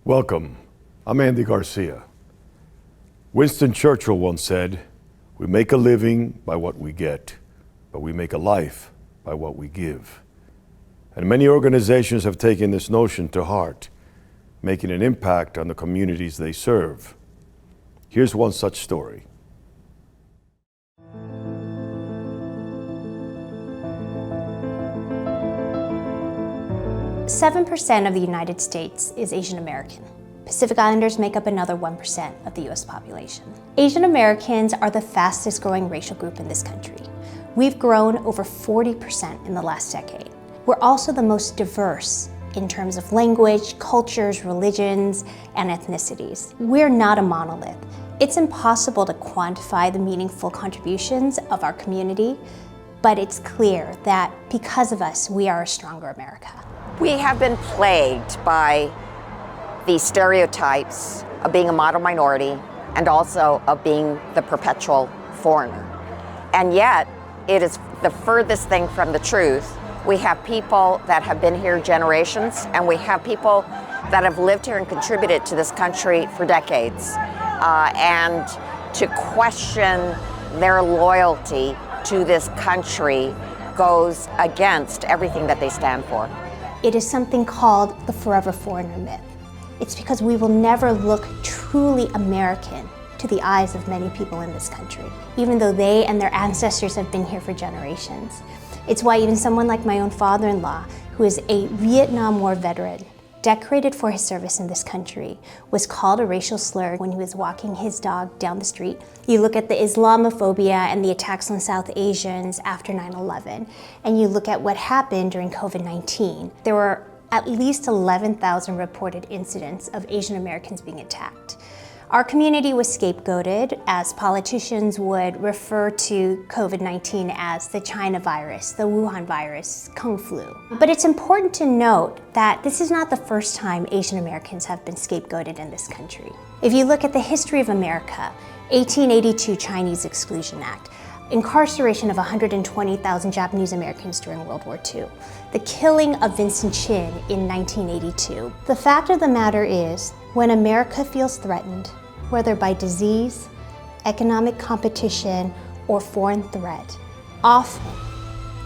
Welcome. I'm Andy Garcia. Winston Churchill once said, "We make a living by what we get, but we make a life by what we give." And many organizations have taken this notion to heart, making an impact on the communities they serve. Here's one such story. Seven 7% of the United States is Asian American. Pacific Islanders make up another 1% of the US population. Asian Americans are the fastest growing racial group in this country. We've grown over 40% in the last decade. We're also the most diverse in terms of language, cultures, religions, and ethnicities. We're not a monolith. It's impossible to quantify the meaningful contributions of our community, but it's clear that because of us, we are a stronger America. We have been plagued by the stereotypes of being a model minority and also of being the perpetual foreigner. And yet, it is the furthest thing from the truth. We have people that have been here generations, and we have people that have lived here and contributed to this country for decades. And to question their loyalty to this country goes against everything that they stand for. It is something called the forever foreigner myth. It's because we will never look truly American to the eyes of many people in this country, even though they and their ancestors have been here for generations. It's why even someone like my own father-in-law, who is a Vietnam War veteran, decorated for his service in this country, was called a racial slur when he was walking his dog down the street. You look at the Islamophobia and the attacks on South Asians after 9/11, and you look at what happened during COVID-19. There were at least 11,000 reported incidents of Asian Americans being attacked. Our community was scapegoated, as politicians would refer to COVID-19 as the China virus, the Wuhan virus, Kung flu. But it's important to note that this is not the first time Asian Americans have been scapegoated in this country. If you look at the history of America, 1882 Chinese Exclusion Act, incarceration of 120,000 Japanese Americans during World War II, the killing of Vincent Chin in 1982. The fact of the matter is, when America feels threatened, whether by disease, economic competition, or foreign threat, often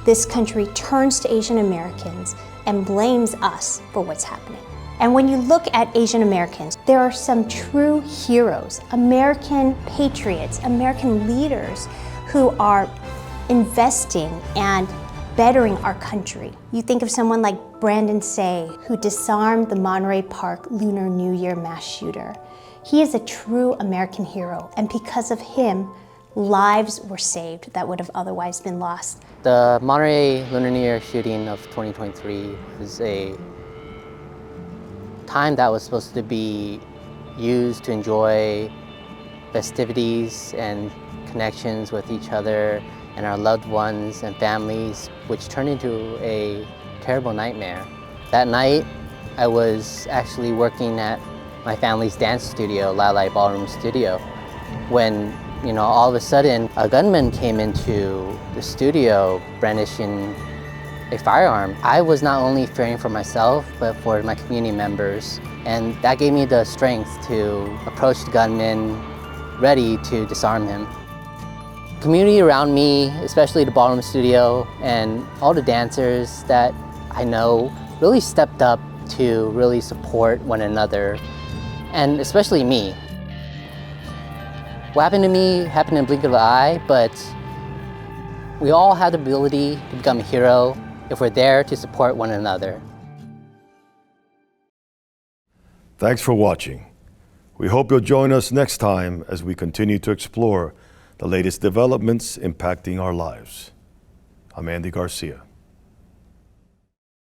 this country turns to Asian Americans and blames us for what's happening. And when you look at Asian Americans, there are some true heroes, American patriots, American leaders who are investing and bettering our country. You think of someone like Brandon Say, who disarmed the Monterey Park Lunar New Year mass shooter. He is a true American hero, and because of him, lives were saved that would have otherwise been lost. The Monterey Lunar New Year shooting of 2023 is a time that was supposed to be used to enjoy festivities and connections with each other and our loved ones and families, which turned into a terrible nightmare. That night, I was actually working at my family's dance studio, Lai Ballroom Studio, when, all of a sudden, a gunman came into the studio brandishing a firearm. I was not only fearing for myself, but for my community members, and that gave me the strength to approach the gunman, ready to disarm him. Community around me, especially the ballroom studio and all the dancers that I know, really stepped up to really support one another, and especially me. What happened to me happened in a blink of an eye, but we all have the ability to become a hero if we're there to support one another. Thanks for watching. We hope you'll join us next time as we continue to explore the latest developments impacting our lives. I'm Andy Garcia.